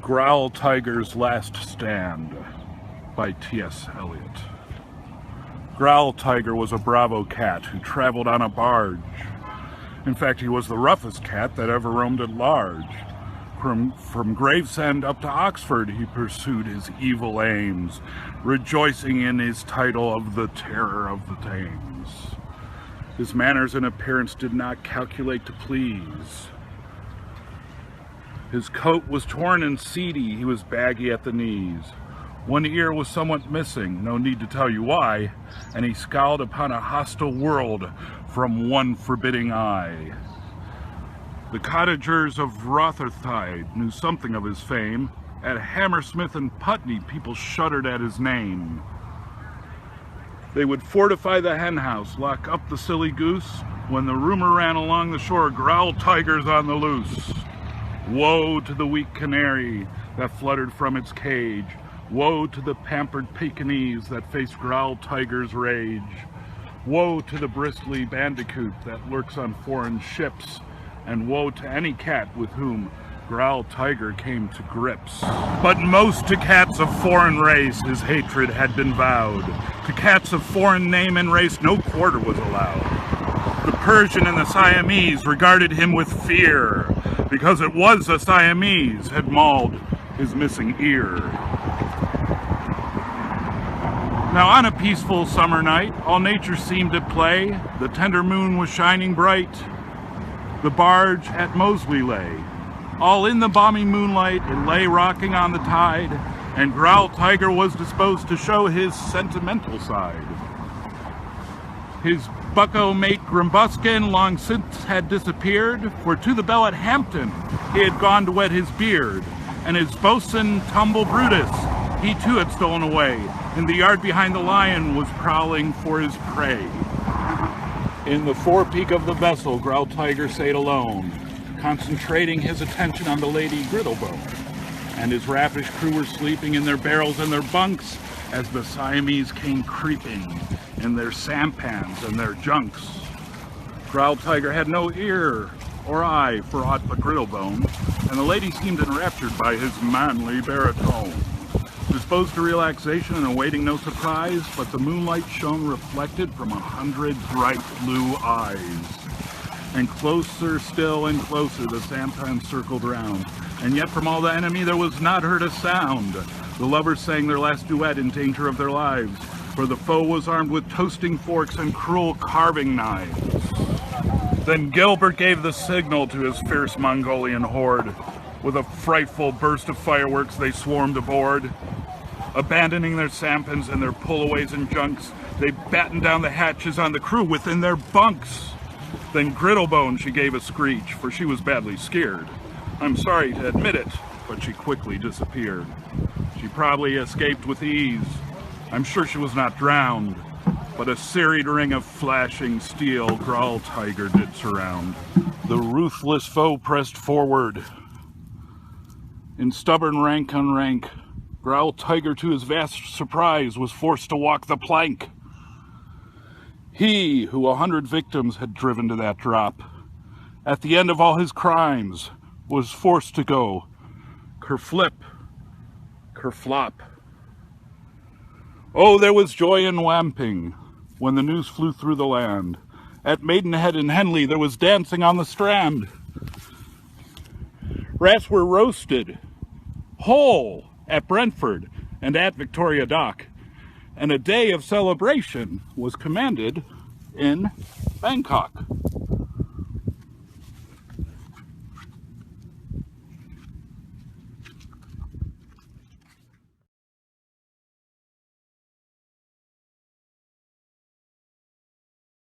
Growltiger's Last Stand by T.S. Eliot. Growltiger was a bravo cat who traveled on a barge. In fact, he was the roughest cat that ever roamed at large. From Gravesend up to Oxford, he pursued his evil aims, rejoicing in his title of the Terror of the Thames. His manners and appearance did not calculate to please. His coat was torn and seedy, he was baggy at the knees. One ear was somewhat missing, no need to tell you why, and he scowled upon a hostile world from one forbidding eye. The cottagers of Rotherhithe knew something of his fame. At Hammersmith and Putney, people shuddered at his name. They would fortify the henhouse, lock up the silly goose. When the rumor ran along the shore, Growltiger's on the loose. Woe to the weak canary that fluttered from its cage. Woe to the pampered Pekingese that faced Growltiger's rage. Woe to the bristly bandicoot that lurks on foreign ships. And woe to any cat with whom Growltiger came to grips. But most to cats of foreign race his hatred had been vowed. To cats of foreign name and race no quarter was allowed. The Persian and the Siamese regarded him with fear, because it was a Siamese had mauled his missing ear. Now on a peaceful summer night, all nature seemed at play. The tender moon was shining bright. The barge at Moseley lay. All in the balmy moonlight, it lay rocking on the tide, and Growltiger was disposed to show his sentimental side. His bucko mate Grimbuskin long since had disappeared, for to the bell at Hampton he had gone to wet his beard, and his boatswain Tumble Brutus, he too had stolen away. In the yard behind the Lion was prowling for his prey. In the forepeak of the vessel, Growltiger sate alone, concentrating his attention on the Lady Griddlebone, and his raffish crew were sleeping in their barrels and their bunks as the Siamese came creeping in their sampans and their junks. Growltiger had no ear or eye for aught but Griddlebone, and the lady seemed enraptured by his manly baritone. Disposed to relaxation and awaiting no surprise, but the moonlight shone reflected from 100 bright blue eyes. And closer still and closer the sampans circled round, and yet from all the enemy there was not heard a sound. The lovers sang their last duet in danger of their lives, for the foe was armed with toasting forks and cruel carving knives. Then Gilbert gave the signal to his fierce Mongolian horde. With a frightful burst of fireworks they swarmed aboard. Abandoning their sampans and their pullaways and junks, they battened down the hatches on the crew within their bunks. Then Griddlebone she gave a screech, for she was badly scared. I'm sorry to admit it, but she quickly disappeared. She probably escaped with ease. I'm sure she was not drowned, but a serried ring of flashing steel Growltiger did surround. The ruthless foe pressed forward. In stubborn rank on rank, Growltiger, to his vast surprise, was forced to walk the plank. He, who 100 victims had driven to that drop, at the end of all his crimes, was forced to go kerflip, kerflop. Oh, there was joy in Wamping when the news flew through the land. At Maidenhead and Henley there was dancing on the strand. Rats were roasted whole at Brentford and at Victoria Dock, and a day of celebration was commanded in Bangkok.